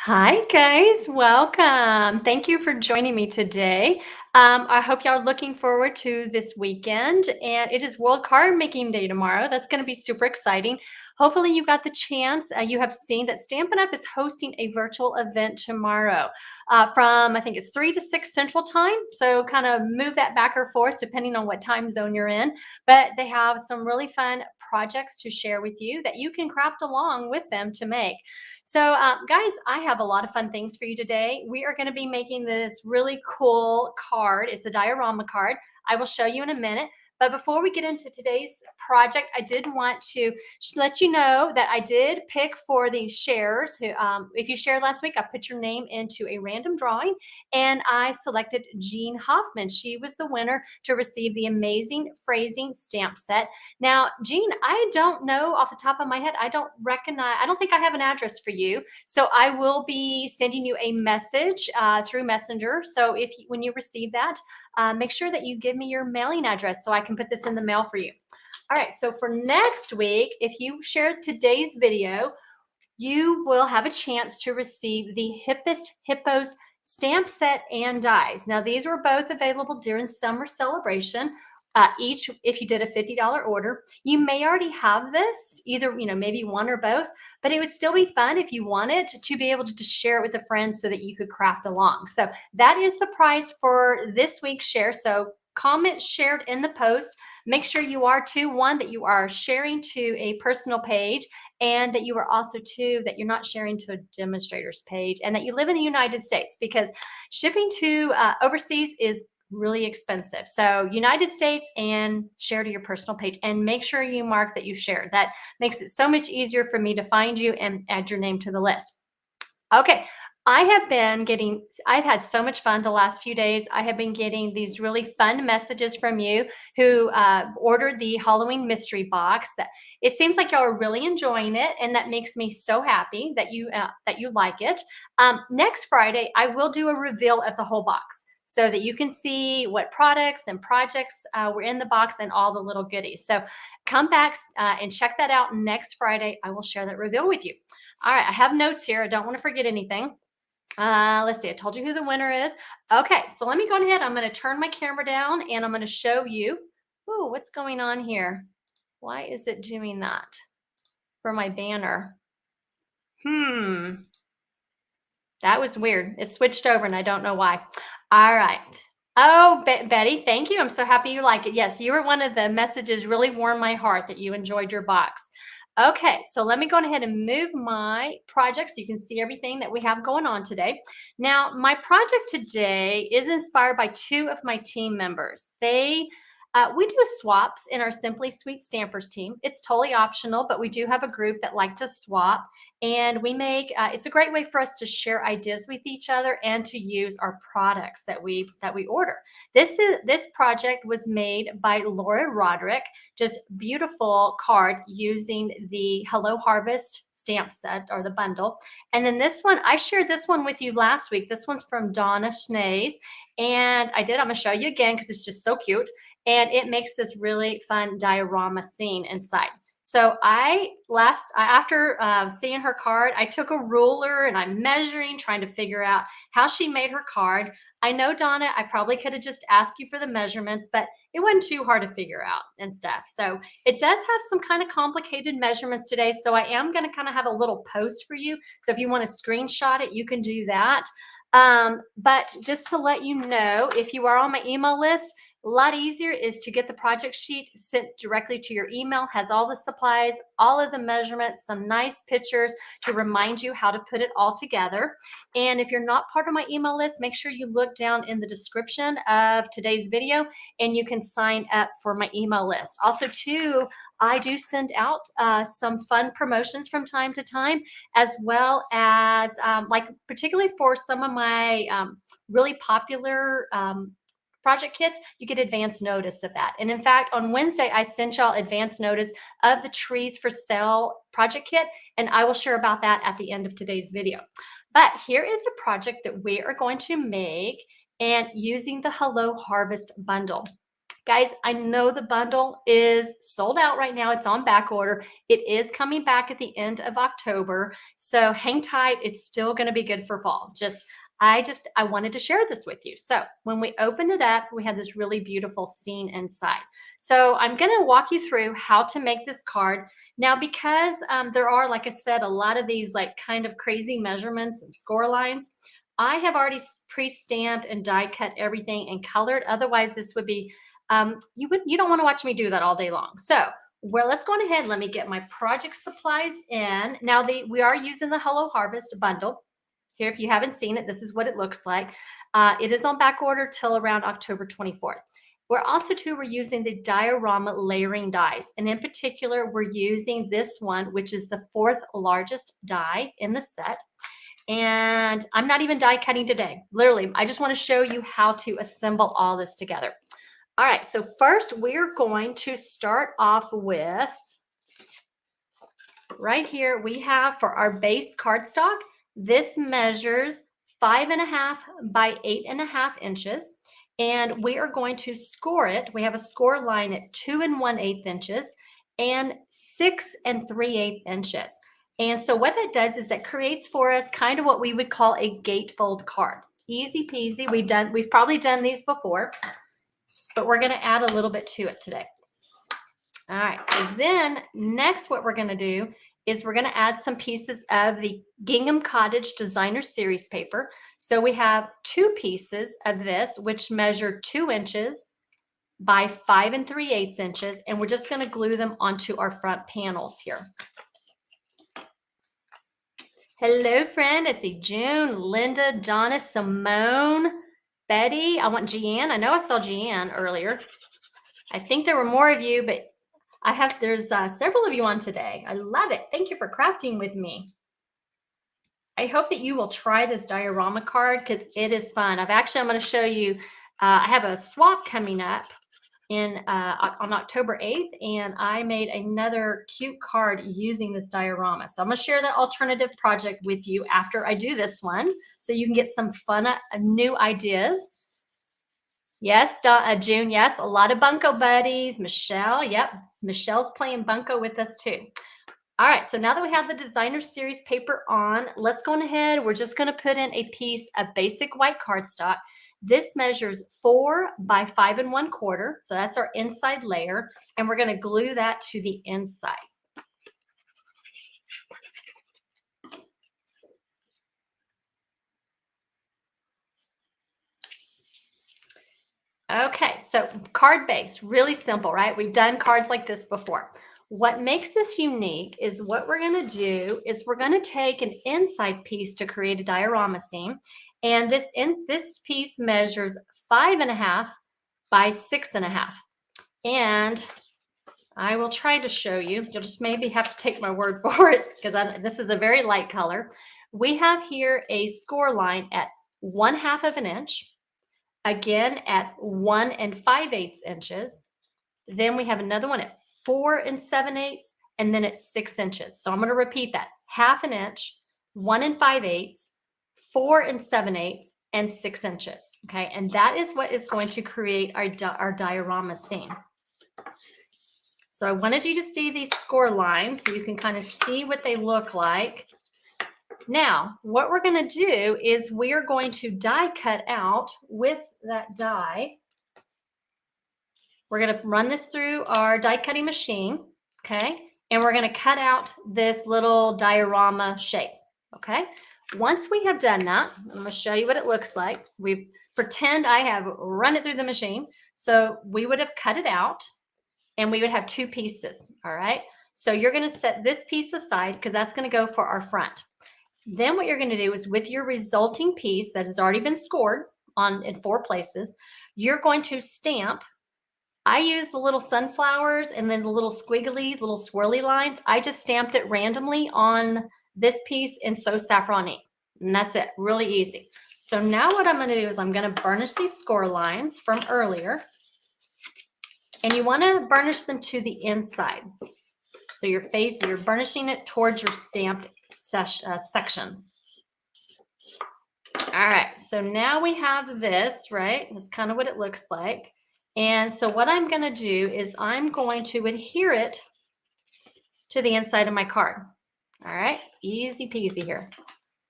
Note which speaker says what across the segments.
Speaker 1: Hi guys, welcome. Thank you for joining me today. I hope y'all are looking forward to this weekend, and it is World Card Making Day tomorrow. That's going to be super exciting. Hopefully you got the chance. You have seen that Stampin' Up! Is hosting a virtual event tomorrow from, I think it's 3 to 6 Central Time. So kind of move that back or forth depending on what time zone you're in. But they have some really fun projects to share with you that you can craft along with them to make. So, guys, I have a lot of fun things for you today. We are going to be making this really cool card. It's a diorama card. I will show you in a minute. But before we get into today's project, I did want to let you know that I did pick for the shares. If you shared last week, I put your name into a random drawing, and I selected Jean Hoffman. She was the winner to receive the amazing phrasing stamp set. Now, Jean, I don't know off the top of my head. I don't think I have an address for you. So I will be sending you a message through Messenger. So when you receive that, make sure that you give me your mailing address so I can put this in the mail for you. All right, so for next week, if you share today's video, you will have a chance to receive the Hippest Hippos stamp set and dies. Now, these were both available during summer celebration. Each, if you did a $50 order, you may already have this, either, maybe one or both, but it would still be fun if you wanted to be able to share it with a friend so that you could craft along. So that is the price for this week's share. So comment shared in the post. Make sure you are one, that you are sharing to a personal page, and that you are also that you're not sharing to a demonstrators page, and that you live in the United States, because shipping to overseas is really expensive. So United States, and share to your personal page, and make sure you mark that you shared. That makes it so much easier for me to find you and add your name to the list. Okay, I've had so much fun the last few days. I have been getting these really fun messages from you who ordered the Halloween mystery box. That it seems like y'all are really enjoying it, and that makes me so happy that you like it. Next Friday, I will do a reveal of the whole box, so that you can see what products and projects were in the box and all the little goodies. So come back and check that out next Friday. I will share that reveal with you. All right, I have notes here. I don't want to forget anything. Let's see. I told you who the winner is. Okay, so let me go ahead. I'm going to turn my camera down, and I'm going to show you. Oh, what's going on here? Why is it doing that for my banner? That was weird. It switched over, and I don't know why. All right. Oh, Betty, thank you. I'm so happy you like it. Yes, you were one of the messages really warmed my heart that you enjoyed your box. Okay, so let me go ahead and move my project so you can see everything that we have going on today. Now, my project today is inspired by two of my team members. We do swaps in our Simply Sweet Stampers team. It's totally optional, but we do have a group that like to swap, and we make it's a great way for us to share ideas with each other and to use our products that we order. This project was made by Laura Roderick. Just beautiful card using the Hello Harvest stamp set, or the bundle. And then this one, I shared this one with you last week. This one's from Donna Schnees, and I'm going to show you again because it's just so cute. And it makes this really fun diorama scene inside. So after seeing her card, I took a ruler and I'm measuring, trying to figure out how she made her card. I know, Donna, I probably could have just asked you for the measurements, but it wasn't too hard to figure out and stuff. So it does have some kind of complicated measurements today. So I am going to kind of have a little post for you. So if you want to screenshot it, you can do that. But just to let you know, if you are on my email list, a lot easier is to get the project sheet sent directly to your email. Has all the supplies, all of the measurements, some nice pictures to remind you how to put it all together. And if you're not part of my email list, make sure you look down in the description of today's video, and you can sign up for my email list. Also, too, I do send out some fun promotions from time to time, as well as like particularly for some of my really popular project kits, you get advance notice of that. And in fact, on Wednesday, I sent y'all advance notice of the Trees for Sale project kit, and I will share about that at the end of today's video. But here is the project that we are going to make, and using the Hello Harvest bundle. Guys, I know the bundle is sold out right now. It's on back order. It is coming back at the end of October. So hang tight. It's still going to be good for fall. I wanted to share this with you. So when we opened it up, we had this really beautiful scene inside. So I'm going to walk you through how to make this card. Now, because there are, like I said, a lot of these like kind of crazy measurements and score lines, I have already pre-stamped and die cut everything and colored. Otherwise, this would be, you don't want to watch me do that all day long. So let's go on ahead. Let me get my project supplies in. Now, we are using the Hello Harvest bundle. Here, if you haven't seen it, this is what it looks like. It is on back order till around October 24th. We're using the Diorama layering dies. And in particular, we're using this one, which is the 4th largest die in the set. And I'm not even die cutting today. Literally, I just want to show you how to assemble all this together. All right, so first we're going to start off with, right here, we have for our base cardstock, this measures 5.5 by 8.5 inches. And we are going to score it. We have a score line at 2 1/8 inches and 6 3/8 inches. And so what that does is that creates for us kind of what we would call a gatefold card. Easy peasy. We've probably done these before, but we're going to add a little bit to it today. All right. So then next what we're going to do is we're going to add some pieces of the Gingham Cottage Designer Series paper. So we have 2 pieces of this, which measure 2 inches by 5 3/8 inches. And we're just going to glue them onto our front panels here. Hello, friend. I see June, Linda, Donna, Simone, Betty. I want Jeanne. I know I saw Jeanne earlier. I think there were more of you, but there's several of you on today. I love it. Thank you for crafting with me. I hope that you will try this diorama card because it is fun. I'm going to show you, I have a swap coming up on October 8th, and I made another cute card using this diorama. So I'm going to share that alternative project with you after I do this one so you can get some fun, new ideas. Yes, June, yes, a lot of bunco buddies. Michelle, yep, Michelle's playing bunco with us too. All right, so now that we have the Designer Series paper on, let's go on ahead. We're just going to put in a piece of basic white cardstock. This measures 4 by 5 1/4. So that's our inside layer. And we're going to glue that to the inside. Okay, so card base, really simple, right? We've done cards like this before. What makes this unique is what we're going to do is we're going to take an inside piece to create a diorama scene. And this piece measures 5.5 by 6.5. And I will try to show you. You'll just maybe have to take my word for it because this is a very light color. We have here a score line at 1/2 of an inch. Again at 1 5/8 inches. Then we have another one at 4 7/8, and then at 6 inches. So I'm going to repeat that. 1/2 an inch, 1 5/8, 4 7/8, and 6 inches. Okay, and that is what is going to create our diorama scene. So I wanted you to see these score lines so you can kind of see what they look like. Now, what we're going to do is we are going to die cut out with that die. We're going to run this through our die cutting machine, okay? And we're going to cut out this little diorama shape, okay? Once we have done that, I'm going to show you what it looks like. We pretend I have run it through the machine. So we would have cut it out and we would have 2 pieces, all right? So you're going to set this piece aside because that's going to go for our front. Then what you're going to do is with your resulting piece that has already been scored in 4 places, you're going to stamp. I use the little sunflowers and then the little squiggly, little swirly lines. I just stamped it randomly on this piece in So Saffron ink. And that's it, really easy. So now what I'm going to do is I'm going to burnish these score lines from earlier. And you want to burnish them to the inside. So you're burnishing it towards your stamped sections. All right, so now we have this, right? That's kind of what it looks like. And so what I'm going to do is I'm going to adhere it to the inside of my card. All right, easy peasy here.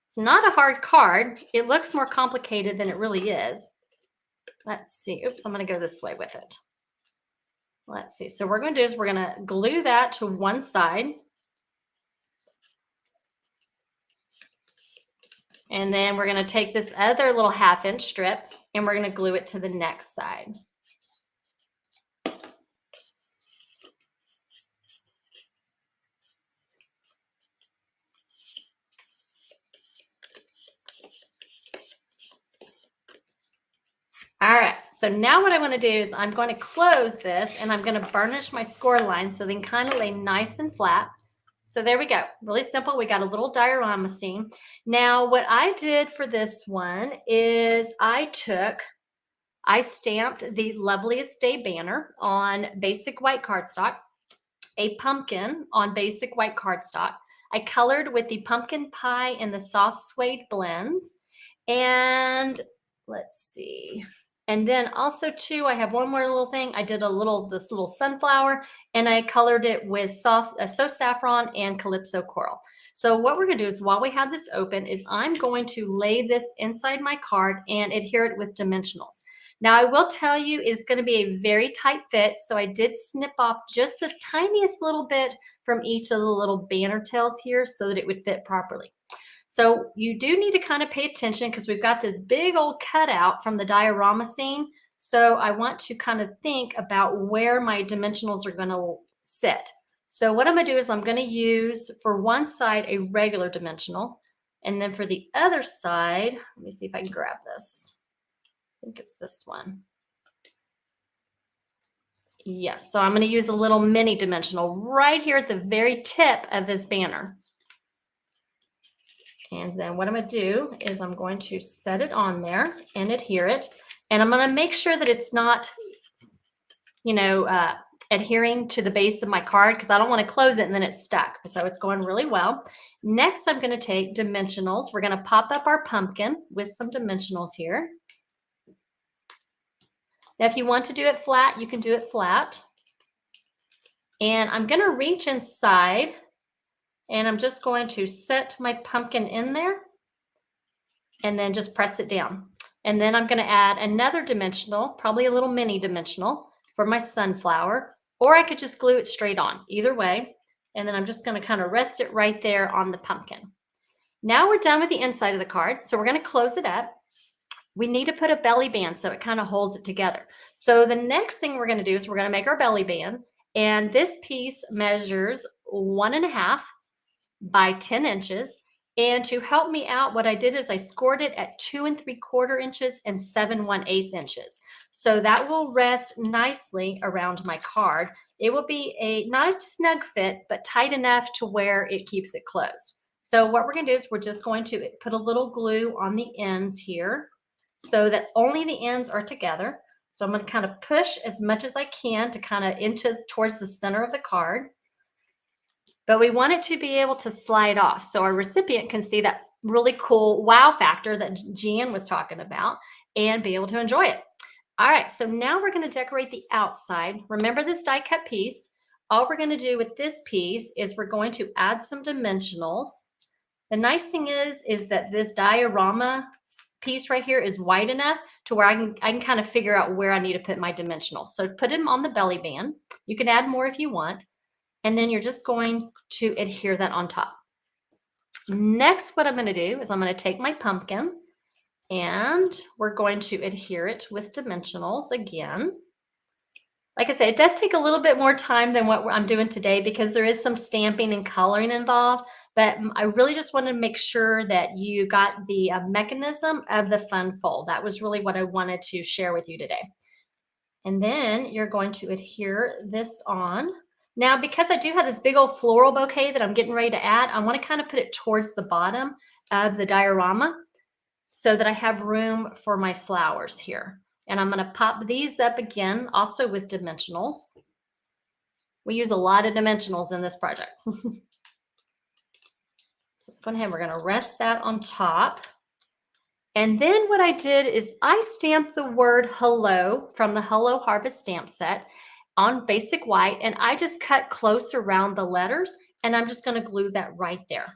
Speaker 1: It's not a hard card. It looks more complicated than it really is. Let's see. Oops, I'm going to go this way with it. Let's see. So what we're going to do is we're going to glue that to one side. And then we're going to take this other little 1/2-inch strip and we're going to glue it to the next side. All right, so now what I want to do is I'm going to close this and I'm going to burnish my score lines so they can kind of lay nice and flat. So there we go. Really simple. We got a little diorama scene. Now what I did for this one is I stamped the Loveliest Day banner on basic white cardstock, a pumpkin on basic white cardstock. I colored with the pumpkin pie and the soft suede blends. And let's see. And then also too, I have one more little thing. I did this little sunflower and I colored it with So Saffron and Calypso coral. So what we're gonna do is while we have this open is I'm going to lay this inside my card and adhere it with dimensionals. Now I will tell you it's gonna be a very tight fit. So I did snip off just the tiniest little bit from each of the little banner tails here so that it would fit properly. So you do need to kind of pay attention because we've got this big old cutout from the diorama scene. So I want to kind of think about where my dimensionals are going to sit. So what I'm going to do is I'm going to use for one side a regular dimensional. And then for the other side, let me see if I can grab this. I think it's this one. Yes, so I'm going to use a little mini dimensional right here at the very tip of this banner. And then what I'm going to do is I'm going to set it on there and adhere it. And I'm going to make sure that it's not, adhering to the base of my card because I don't want to close it and then it's stuck. So it's going really well. Next, I'm going to take dimensionals. We're going to pop up our pumpkin with some dimensionals here. Now, if you want to do it flat, you can do it flat. And I'm going to reach inside. And I'm just going to set my pumpkin in there and then just press it down. And then I'm going to add another dimensional, probably a little mini dimensional for my sunflower, or I could just glue it straight on, either way. And then I'm just going to kind of rest it right there on the pumpkin. Now we're done with the inside of the card. So we're going to close it up. We need to put a belly band so it kind of holds it together. So the next thing we're going to do is we're going to make our belly band. And this piece measures 1.5 by 10 inches. And to help me out, what I did is I scored it at 2 3/4 inches and 7 1/8 inches. So that will rest nicely around my card. It will be not a snug fit, but tight enough to where it keeps it closed. So what we're going to do is we're just going to put a little glue on the ends here so that only the ends are together. So I'm going to kind of push as much as I can to kind of towards the center of the card. But we want it to be able to slide off so our recipient can see that really cool wow factor that Jan was talking about and be able to enjoy it. All right, so now we're going to decorate the outside. Remember this die cut piece. All we're going to do with this piece is we're going to add some dimensionals. The nice thing is that this diorama piece right here is wide enough to where I can kind of figure out where I need to put my dimensionals. So put them on the belly band. You can add more if you want. And then you're just going to adhere that on top. Next, what I'm going to do is I'm going to take my pumpkin and we're going to adhere it with dimensionals again. Like I said, it does take a little bit more time than what I'm doing today because there is some stamping and coloring involved, but I really just wanted to make sure that you got the mechanism of the fun fold. That was really what I wanted to share with you today. And then you're going to adhere this on. Now, because I do have this big old floral bouquet that I'm getting ready to add, I want to kind of put it towards the bottom of the diorama so that I have room for my flowers here. And I'm going to pop these up again, also with dimensionals. We use a lot of dimensionals in this project. So let's go ahead. We're going to rest that on top. And then what I did is I stamped the word hello from the Hello Harvest stamp set on basic white, and I just cut close around the letters, and I'm just going to glue that right there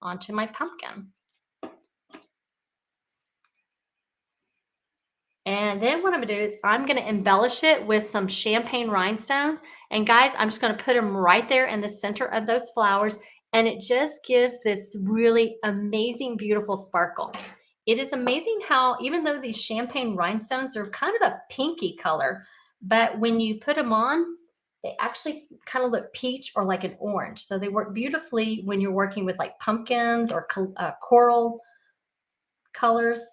Speaker 1: onto my pumpkin. And then what I'm gonna do is I'm gonna embellish it with some champagne rhinestones. And guys, I'm just gonna put them right there in the center of those flowers. And it just gives this really amazing, beautiful sparkle. It is amazing how, even though these champagne rhinestones are kind of a pinky color, but when you put them on, they actually kind of look peach or like an orange. So they work beautifully when you're working with like pumpkins or coral colors.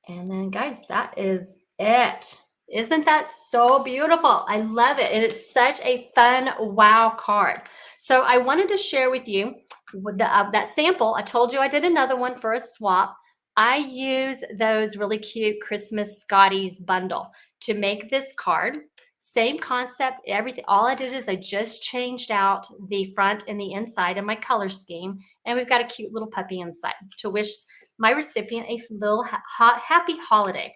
Speaker 1: And then guys, that is it. Isn't that so beautiful? I love it. And it's such a fun wow card. So I wanted to share with you that sample. I told you I did another one for a swap. I use those really cute Christmas Scotties bundle to make this card. Same concept, everything. All I did is I just changed out the front and the inside of my color scheme. And we've got a cute little puppy inside to wish my recipient a little happy holiday.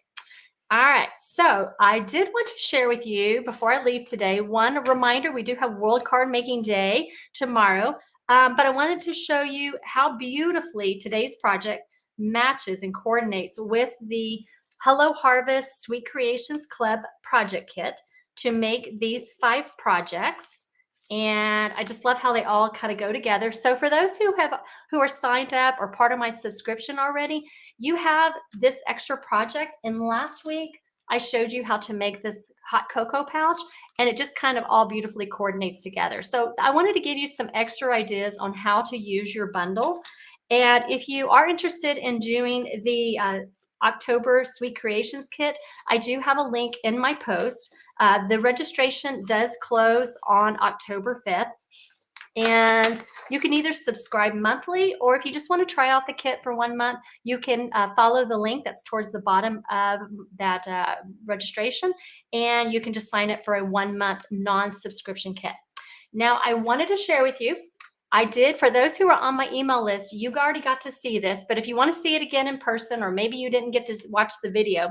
Speaker 1: All right, so I did want to share with you before I leave today, one reminder, we do have World Card Making Day tomorrow, but I wanted to show you how beautifully today's project matches and coordinates with the Hello Harvest Sweet Creations Club project kit to make these 5 projects. And I just love how they all kind of go together. So for those who are signed up or part of my subscription already, you have this extra project. And last week I showed you how to make this hot cocoa pouch, and it just kind of all beautifully coordinates together. So I wanted to give you some extra ideas on how to use your bundle. And if you are interested in doing the October Sweet Creations Kit, I do have a link in my post. The registration does close on October 5th. And you can either subscribe monthly, or if you just want to try out the kit for 1 month, you can follow the link that's towards the bottom of that registration, and you can just sign up for a 1-month non-subscription kit. Now, I wanted to share with you, I did, for those who are on my email list, you already got to see this, but if you want to see it again in person, or maybe you didn't get to watch the video,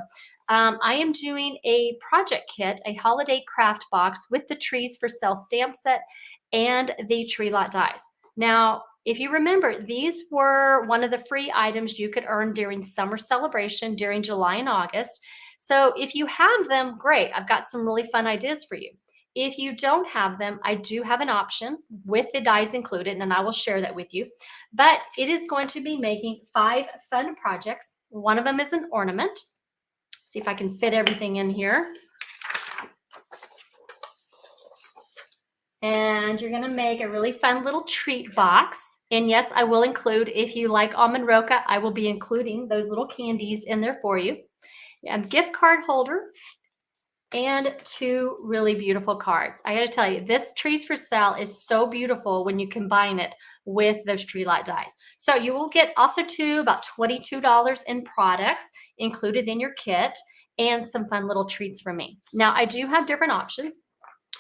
Speaker 1: I am doing a project kit, a holiday craft box with the Trees for Sale stamp set and the tree lot dies. Now, if you remember, these were one of the free items you could earn during summer celebration during July and August. So if you have them, great. I've got some really fun ideas for you. If you don't have them, I do have an option with the dies included, and I will share that with you. But it is going to be making 5 fun projects. One of them is an ornament. See if I can fit everything in here. And you're gonna make a really fun little treat box. And yes, I will include, if you like almond roca, I will be including those little candies in there for you. A gift card holder and 2 really beautiful cards. I gotta tell you, this Trees for Sale is so beautiful when you combine it with those tree light dies. So you will get also about $22 in products included in your kit, and some fun little treats from me. Now, I do have different options.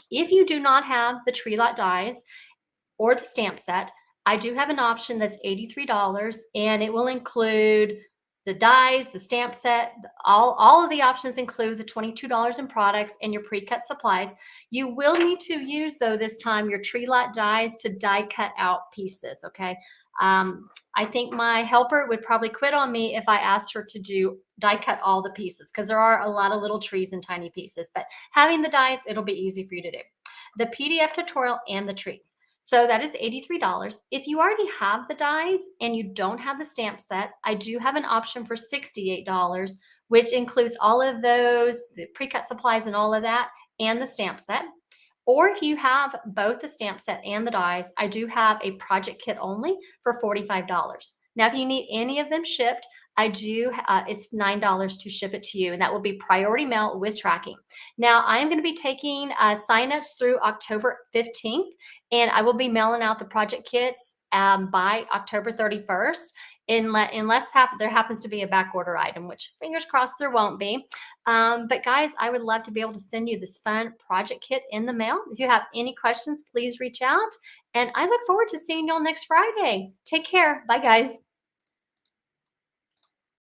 Speaker 1: If you do not have the tree lot dies or the stamp set, I do have an option that's $83, and it will include the dies, the stamp set, all of the options include the $22 in products and your pre-cut supplies. You will need to use, though, this time your tree lot dies to die cut out pieces, okay? I think my helper would probably quit on me if I asked her to die cut all the pieces, because there are a lot of little trees and tiny pieces, but having the dies, it'll be easy for you to do. The PDF tutorial and the treats. So that is $83. If you already have the dies and you don't have the stamp set, I do have an option for $68, which includes all of those, the pre-cut supplies and all of that, and the stamp set. Or if you have both the stamp set and the dies, I do have a project kit only for $45. Now, if you need any of them shipped, I do, it's $9 to ship it to you, and that will be priority mail with tracking. Now, I am going to be taking signups through October 15th, and I will be mailing out the project kits by October 31st, unless there happens to be a back order item, which fingers crossed there won't be. But guys, I would love to be able to send you this fun project kit in the mail. If you have any questions, please reach out, and I look forward to seeing y'all next Friday. Take care. Bye, guys.